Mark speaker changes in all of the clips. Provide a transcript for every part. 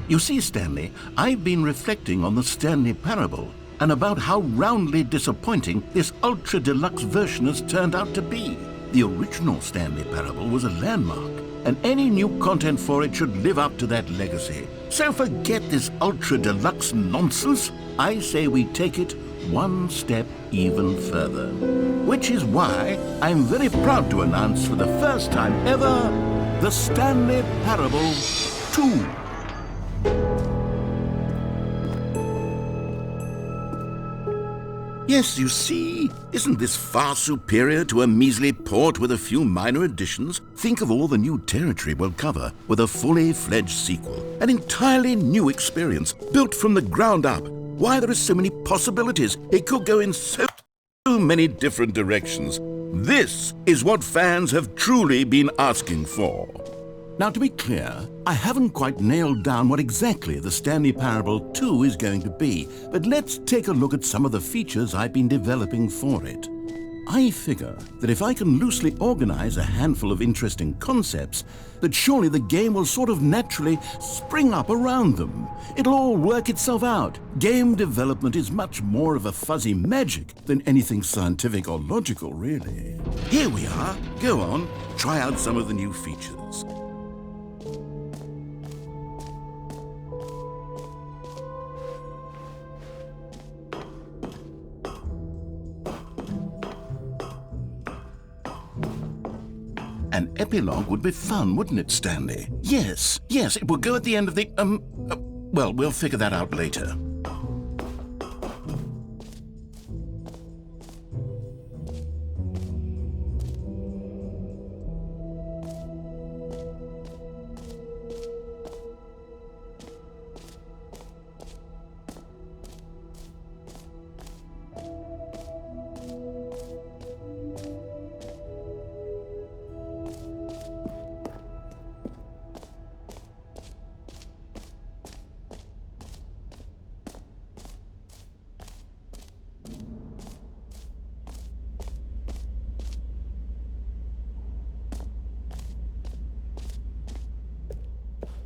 Speaker 1: You see, Stanley, I've been reflecting on the Stanley Parable and about how roundly disappointing this ultra-deluxe version has turned out to be. The original Stanley Parable was a landmark, and any new content for it should live up to that legacy. So forget this ultra-deluxe nonsense. I say we take it one step even further. Which is why I'm very proud to announce for the first time ever, the Stanley Parable 2. Yes, you see, isn't this far superior to a measly port with a few minor additions? Think of all the new territory we'll cover with a fully fledged sequel. An entirely new experience, built from the ground up. Why, there are so many possibilities. It could go in so many different directions. This is what fans have truly been asking for. Now, to be clear, I haven't quite nailed down what exactly the Stanley Parable 2 is going to be, but let's take a look at some of the features I've been developing for it. I figure that if I can loosely organize a handful of interesting concepts, that surely the game will sort of naturally spring up around them. It'll all work itself out. Game development is much more of a fuzzy magic than anything scientific or logical, really. Here we are. Go on, try out some of the new features. An epilogue would be fun, wouldn't it, Stanley? Yes, it will go at the end of the, well, we'll figure that out later.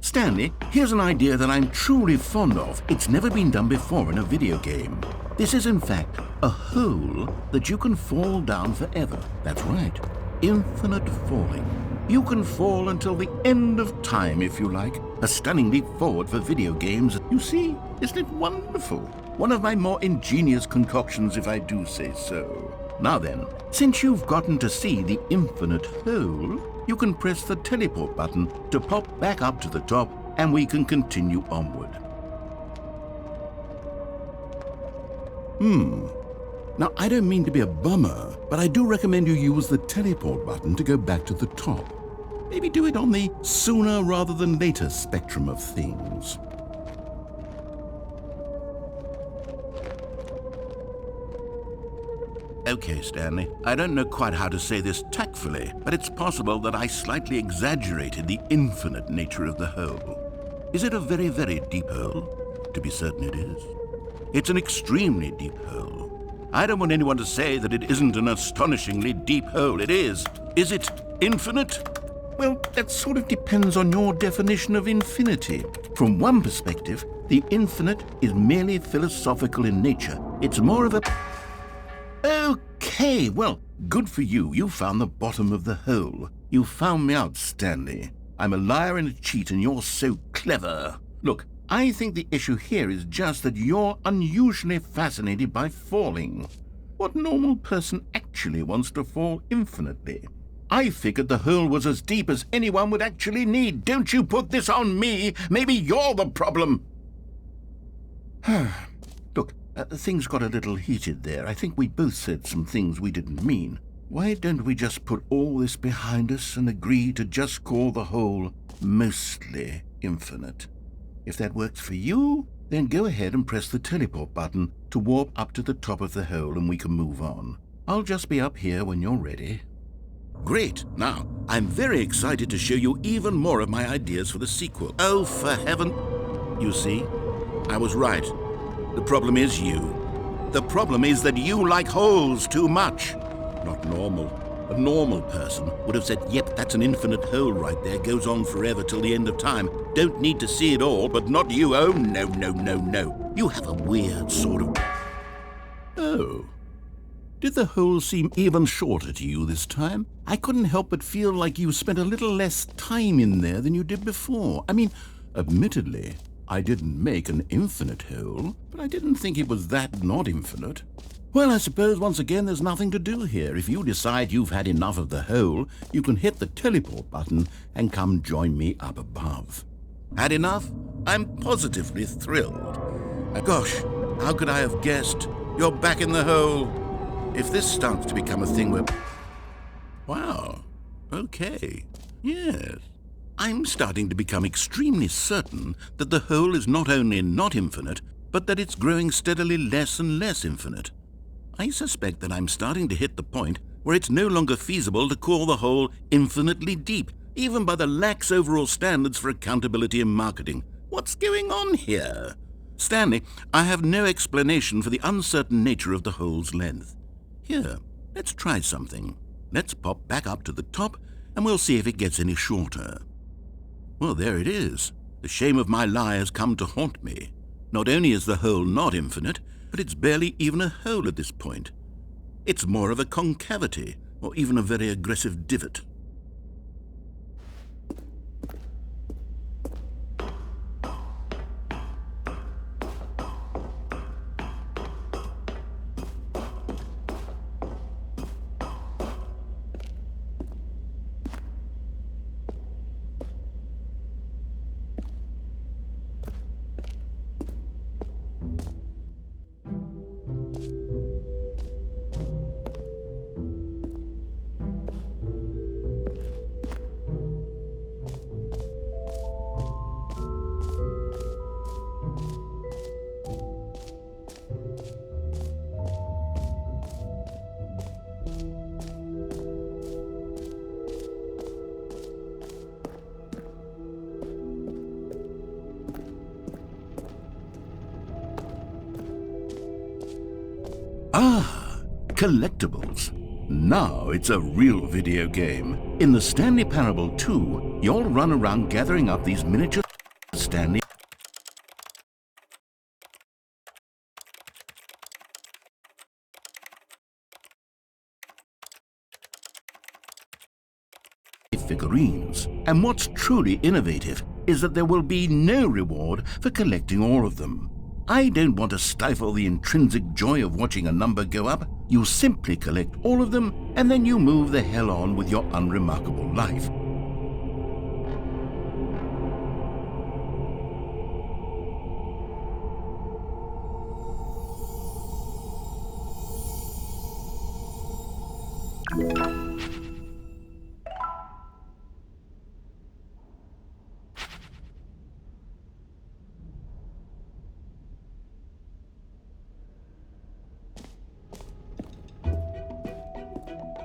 Speaker 1: Stanley, here's an idea that I'm truly fond of. It's never been done before in a video game. This is, in fact, a hole that you can fall down forever. That's right, infinite falling. You can fall until the end of time, if you like. A stunning leap forward for video games. You see, isn't it wonderful? One of my more ingenious concoctions, if I do say so. Now then, since you've gotten to see the infinite hole, you can press the teleport button to pop back up to the top, and we can continue onward. Now, I don't mean to be a bummer, but I do recommend you use the teleport button to go back to the top. Maybe do it on the sooner rather than later spectrum of things. Okay, Stanley, I don't know quite how to say this tactfully, but it's possible that I slightly exaggerated the infinite nature of the hole. Is it a very, very deep hole? To be certain it is. It's an extremely deep hole. I don't want anyone to say that it isn't an astonishingly deep hole. It is. Is it infinite? Well, that sort of depends on your definition of infinity. From one perspective, the infinite is merely philosophical in nature. It's more of a... Okay, well, good for you. You found the bottom of the hole. You found me out, Stanley. I'm a liar and a cheat, and you're so clever. Look, I think the issue here is just that you're unusually fascinated by falling. What normal person actually wants to fall infinitely? I figured the hole was as deep as anyone would actually need. Don't you put this on me. Maybe you're the problem. Look, things got a little heated there. I think we both said some things we didn't mean. Why don't we just put all this behind us and agree to just call the hole mostly infinite? If that works for you, then go ahead and press the teleport button to warp up to the top of the hole and we can move on. I'll just be up here when you're ready. Great. Now, I'm very excited to show you even more of my ideas for the sequel. Oh, for heaven... You see, I was right. The problem is you. The problem is that you like holes too much. Not normal. A normal person would have said, yep, that's an infinite hole right there, goes on forever till the end of time. Don't need to see it all, but not you. Oh, no, no, no, no. You have a weird sort of... Oh. Did the hole seem even shorter to you this time? I couldn't help but feel like you spent a little less time in there than you did before. I mean, admittedly, I didn't make an infinite hole, but I didn't think it was that not infinite. Well, I suppose once again there's nothing to do here. If you decide you've had enough of the hole, you can hit the teleport button and come join me up above. Had enough? I'm positively thrilled. Gosh, how could I have guessed? You're back in the hole. If this starts to become a thing where... Wow, okay, yes. I'm starting to become extremely certain that the hole is not only not infinite, but that it's growing steadily less and less infinite. I suspect that I'm starting to hit the point where it's no longer feasible to call the hole infinitely deep, even by the lax overall standards for accountability and marketing. What's going on here? Stanley, I have no explanation for the uncertain nature of the hole's length. Here, let's try something. Let's pop back up to the top, and we'll see if it gets any shorter. Well, there it is. The shame of my lie has come to haunt me. Not only is the hole not infinite, but it's barely even a hole at this point. It's more of a concavity, or even a very aggressive divot. Ah, collectibles. Now it's a real video game. In the Stanley Parable 2, you'll run around gathering up these miniature Stanley figurines. And what's truly innovative is that there will be no reward for collecting all of them. I don't want to stifle the intrinsic joy of watching a number go up. You simply collect all of them, and then you move the hell on with your unremarkable life.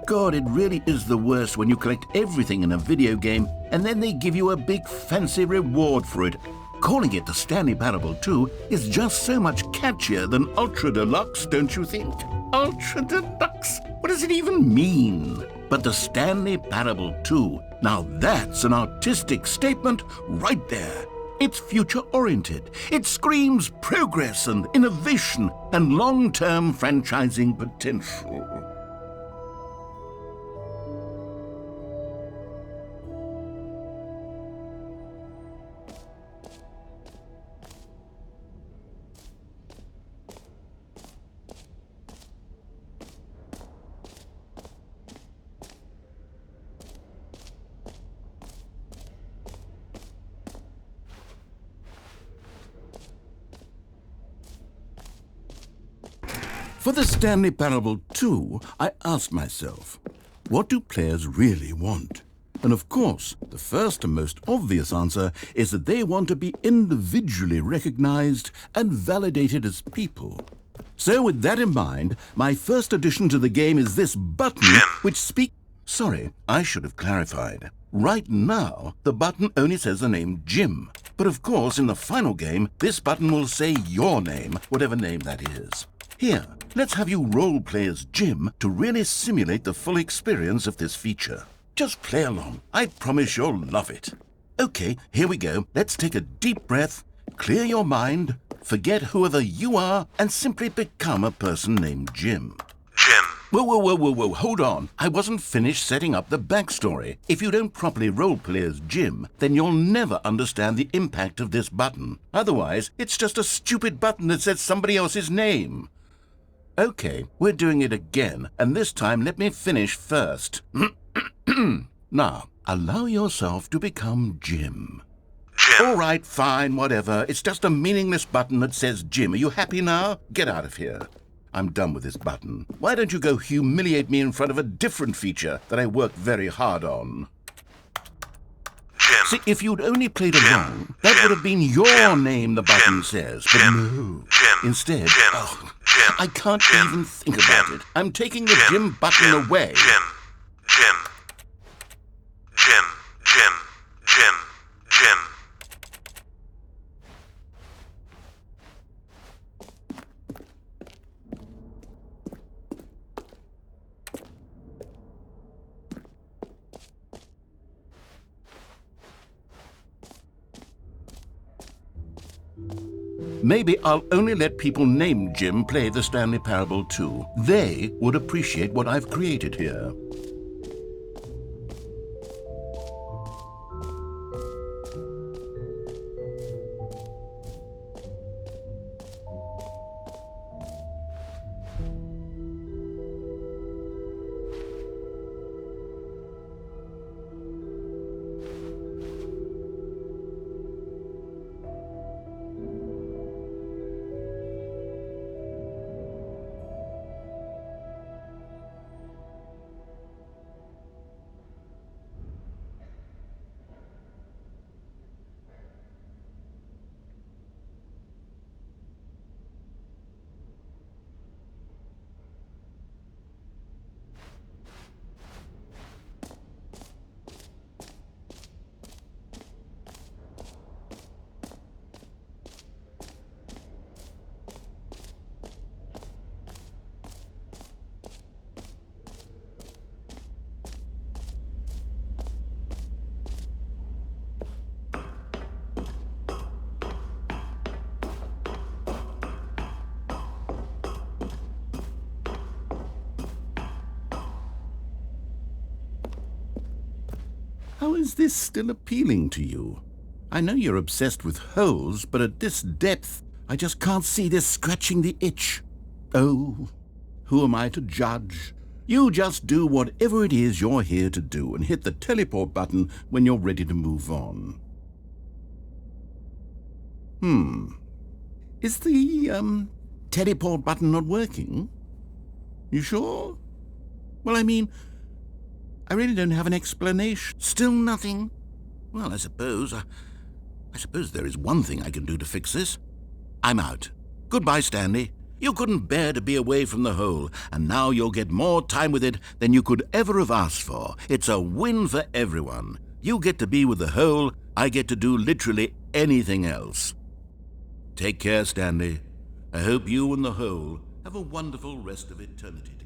Speaker 1: God, it really is the worst when you collect everything in a video game and then they give you a big fancy reward for it. Calling it the Stanley Parable 2 is just so much catchier than Ultra Deluxe, don't you think? Ultra Deluxe? What does it even mean? But the Stanley Parable 2, now that's an artistic statement right there. It's future-oriented. It screams progress and innovation and long-term franchising potential. For the Stanley Parable 2, I asked myself, what do players really want? And of course, the first and most obvious answer is that they want to be individually recognized and validated as people. So with that in mind, my first addition to the game is this button which speaks... Sorry, I should have clarified. Right now, the button only says the name Jim. But of course, in the final game, this button will say your name, whatever name that is. Here, Let's have you role-play as Jim to really simulate the full experience of this feature. Just play along. I promise you'll love it. Okay, here we go. Let's take a deep breath, clear your mind, forget whoever you are, and simply become a person named Jim.
Speaker 2: Jim.
Speaker 1: Whoa, hold on. I wasn't finished setting up the backstory. If you don't properly roleplay as Jim, then you'll never understand the impact of this button. Otherwise, it's just a stupid button that says somebody else's name. Okay, we're doing it again, and this time let me finish first. Now, allow yourself to become Jim.
Speaker 2: Jim.
Speaker 1: All right, fine, whatever. It's just a meaningless button that says Jim. Are you happy now? Get out of here. I'm done with this button. Why don't you go humiliate me in front of a different feature that I worked very hard on?
Speaker 2: Jim.
Speaker 1: See, if you'd only played along, that would have been your name the button says. But no. Instead, I can't even think about it. I'm taking the Jim button away.
Speaker 2: Jim.
Speaker 1: Maybe I'll only let people named Jim play the Stanley Parable too. They would appreciate what I've created here. How is this still appealing to you? I know you're obsessed with holes, but at this depth, I just can't see this scratching the itch. Oh, who am I to judge? You just do whatever it is you're here to do and hit the teleport button when you're ready to move on. Is the, teleport button not working? You sure? Well, I mean, I really don't have an explanation. Still nothing? Well, I suppose there is one thing I can do to fix this. I'm out. Goodbye, Stanley. You couldn't bear to be away from the hole, and now you'll get more time with it than you could ever have asked for. It's a win for everyone. You get to be with the hole, I get to do literally anything else. Take care, Stanley. I hope you and the hole have a wonderful rest of eternity together.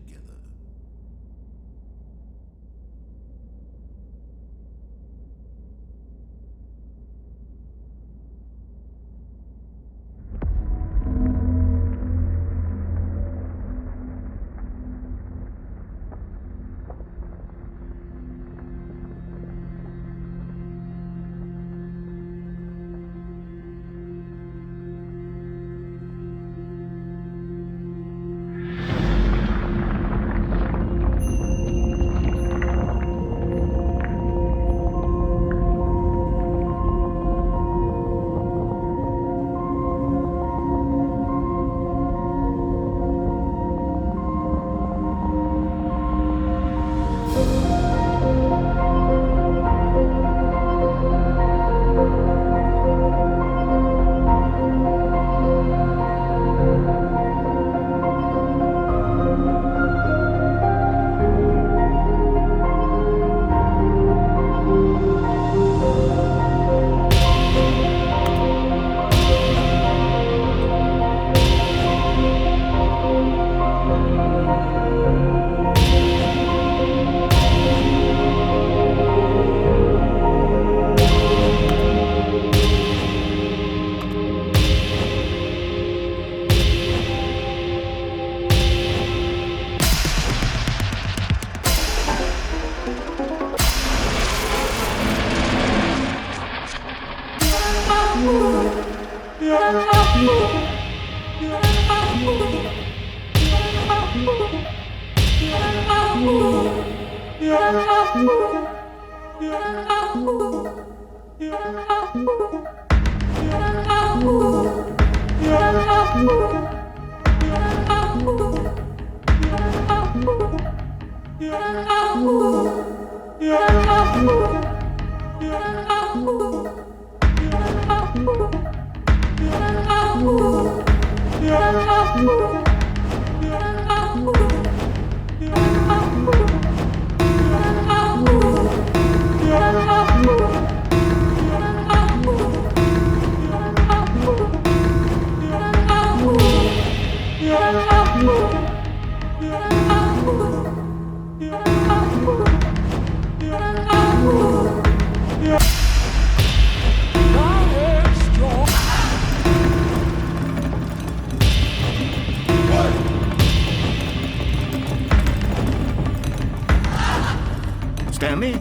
Speaker 1: Stanley?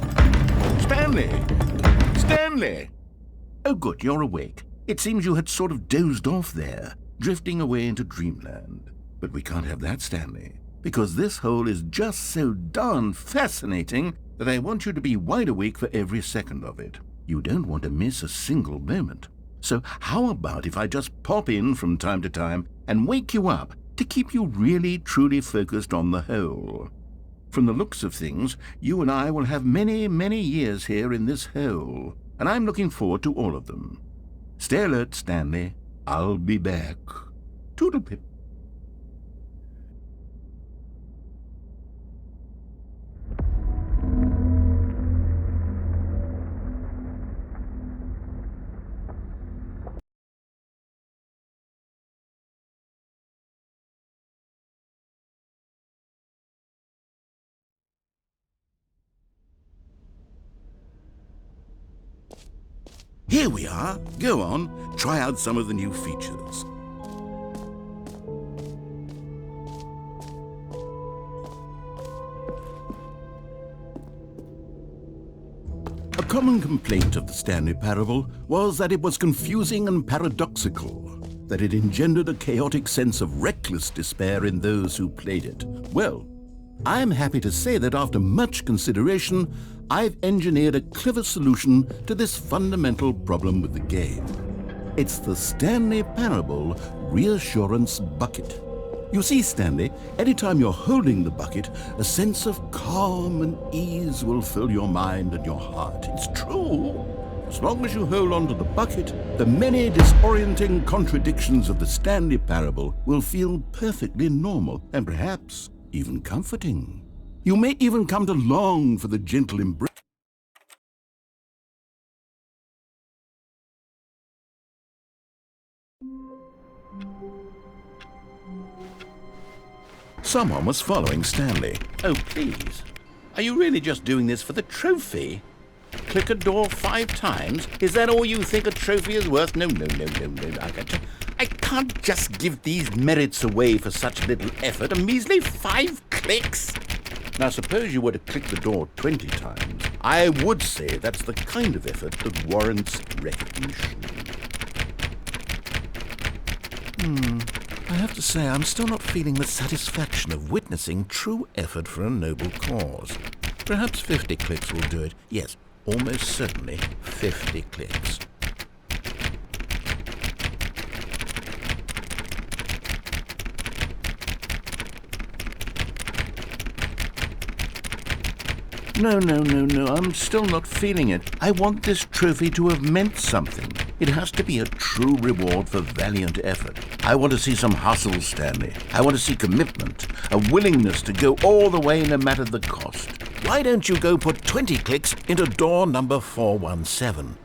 Speaker 1: Stanley? Stanley! Oh, good, you're awake. It seems you had sort of dozed off there, drifting away into dreamland. But we can't have that, Stanley, because this hole is just so darn fascinating that I want you to be wide awake for every second of it. You don't want to miss a single moment. So how about if I just pop in from time to time and wake you up to keep you really, truly focused on the hole? From the looks of things, you and I will have many, many years here in this hole, and I'm looking forward to all of them. Stay alert, Stanley. I'll be back. Toodle-pip. Here we are. Go on, try out some of the new features. A common complaint of the Stanley Parable was that it was confusing and paradoxical, that it engendered a chaotic sense of reckless despair in those who played it. Well, I'm happy to say that after much consideration, I've engineered a clever solution to this fundamental problem with the game. It's the Stanley Parable Reassurance Bucket. You see, Stanley, anytime you're holding the bucket, a sense of calm and ease will fill your mind and your heart. It's true. As long as you hold on to the bucket, the many disorienting contradictions of the Stanley Parable will feel perfectly normal and perhaps even comforting. You may even come to long for the gentle embrace. Someone was following Stanley. Oh, please. Are you really just doing this for the trophy? Click a door 5 times? Is that all you think a trophy is worth? No. I can't just give these merits away for such little effort. A measly 5 clicks? Now, suppose you were to click the door 20 times. I would say that's the kind of effort that warrants recognition. I have to say, I'm still not feeling the satisfaction of witnessing true effort for a noble cause. Perhaps 50 clicks will do it. Yes, almost certainly 50 clicks. No, I'm still not feeling it. I want this trophy to have meant something. It has to be a true reward for valiant effort. I want to see some hustle, Stanley. I want to see commitment, a willingness to go all the way no matter the cost. Why don't you go put 20 clicks into door number 417?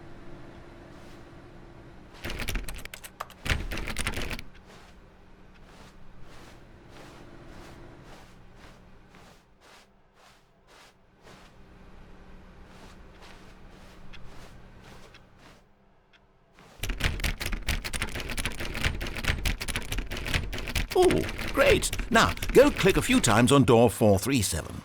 Speaker 1: Oh, great. Now, go click a few times on door 437.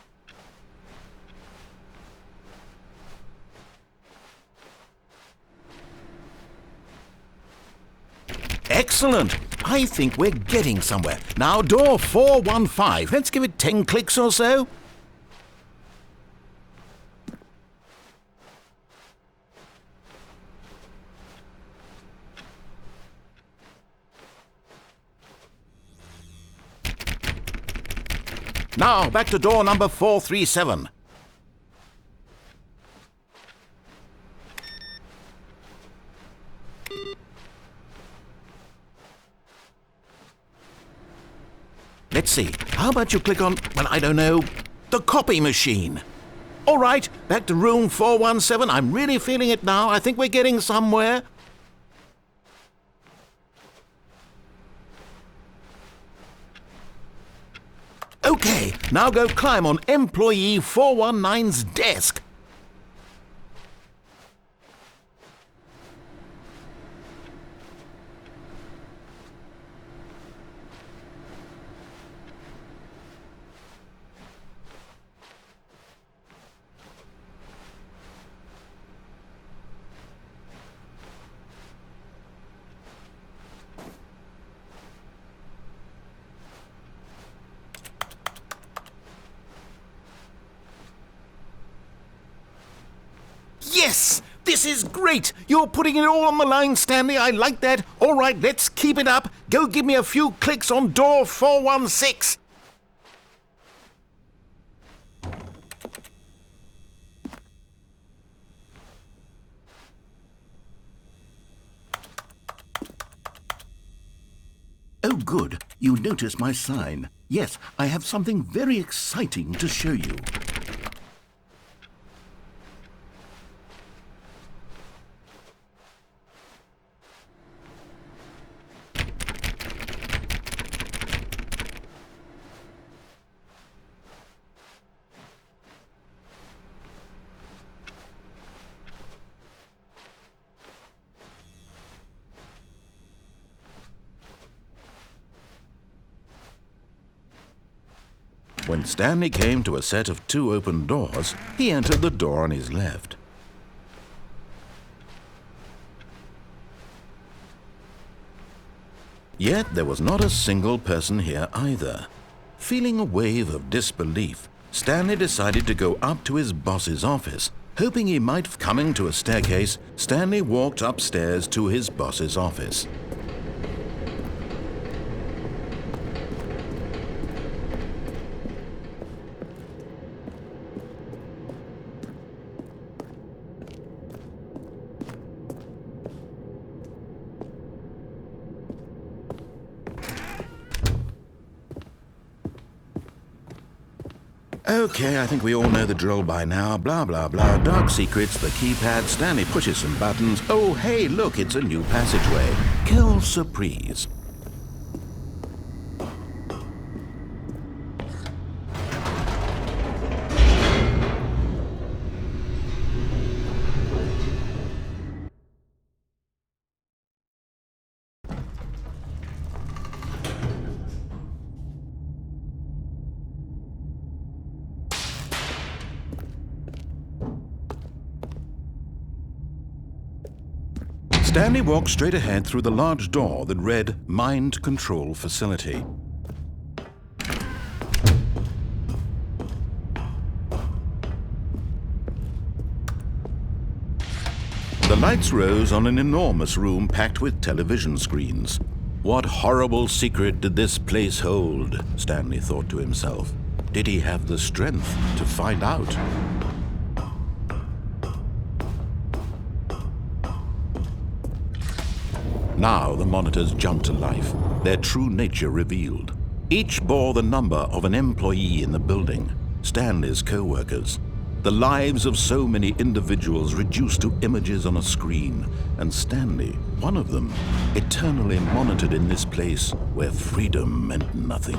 Speaker 1: Excellent. I think we're getting somewhere. Now, door 415. Let's give it 10 clicks or so. Now, back to door number 437. Let's see. How about you click on, well, I don't know, the copy machine? All right, back to room 417. I'm really feeling it now. I think we're getting somewhere. Okay, now go climb on employee 419's desk. Yes! This is great! You're putting it all on the line, Stanley. I like that. All right, let's keep it up. Go give me a few clicks on door 416. Oh, good. You noticed my sign. Yes, I have something very exciting to show you. When Stanley came to a set of 2 open doors, he entered the door on his left. Yet there was not a single person here either. Feeling a wave of disbelief, Stanley decided to go up to his boss's office. Hoping he might coming to a staircase, Stanley walked upstairs to his boss's office. Okay, I think we all know the drill by now. Blah, blah, blah. Dark secrets, the keypad. Stanley pushes some buttons. Oh, hey, look, it's a new passageway. Quelle surprise. Stanley walked straight ahead through the large door that read Mind Control Facility. The lights rose on an enormous room packed with television screens. What horrible secret did this place hold? Stanley thought to himself. Did he have the strength to find out? Now the monitors jumped to life, their true nature revealed. Each bore the number of an employee in the building, Stanley's co-workers. The lives of so many individuals reduced to images on a screen, and Stanley, one of them, eternally monitored in this place where freedom meant nothing.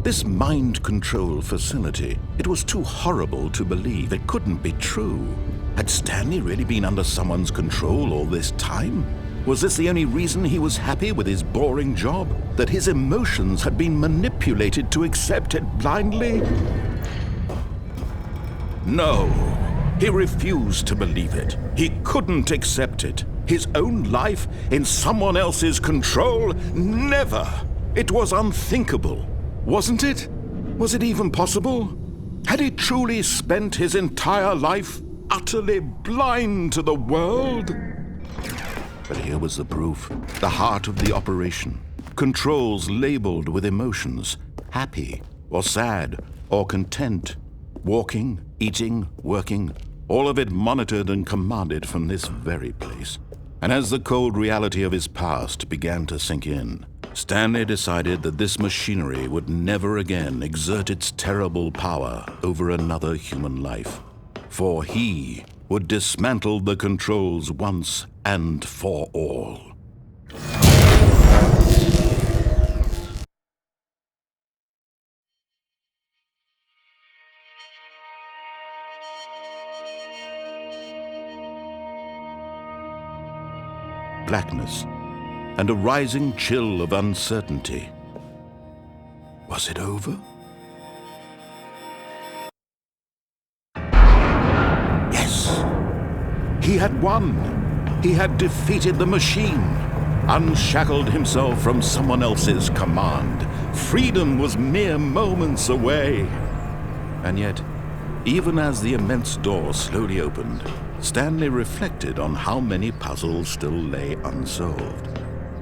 Speaker 1: This mind control facility, it was too horrible to believe. It couldn't be true. Had Stanley really been under someone's control all this time? Was this the only reason he was happy with his boring job? That his emotions had been manipulated to accept it blindly? No, he refused to believe it. He couldn't accept it. His own life in someone else's control? Never! It was unthinkable, wasn't it? Was it even possible? Had he truly spent his entire life utterly blind to the world? But here was the proof, the heart of the operation. Controls labeled with emotions, happy or sad or content. Walking, eating, working, all of it monitored and commanded from this very place. And as the cold reality of his past began to sink in, Stanley decided that this machinery would never again exert its terrible power over another human life. For he would dismantle the controls once and for all. Blackness and a rising chill of uncertainty. Was it over? Yes! He had won! He had defeated the machine, unshackled himself from someone else's command. Freedom was mere moments away. And yet, even as the immense door slowly opened, Stanley reflected on how many puzzles still lay unsolved.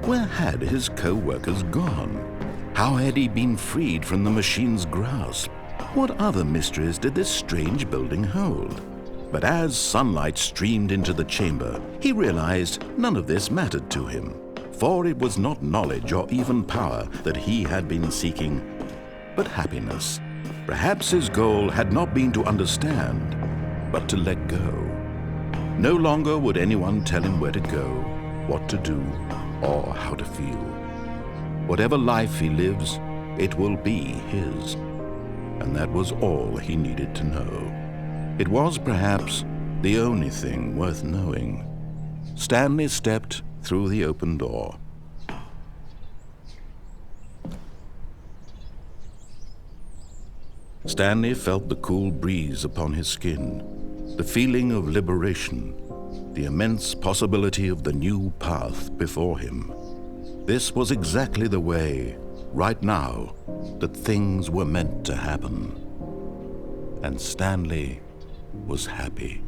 Speaker 1: Where had his co-workers gone? How had he been freed from the machine's grasp? What other mysteries did this strange building hold? But as sunlight streamed into the chamber, he realized none of this mattered to him, for it was not knowledge or even power that he had been seeking, but happiness. Perhaps his goal had not been to understand, but to let go. No longer would anyone tell him where to go, what to do, or how to feel. Whatever life he lives, it will be his. And that was all he needed to know. It was perhaps the only thing worth knowing. Stanley stepped through the open door. Stanley felt the cool breeze upon his skin, the feeling of liberation, the immense possibility of the new path before him. This was exactly the way, right now, that things were meant to happen. And Stanley was happy.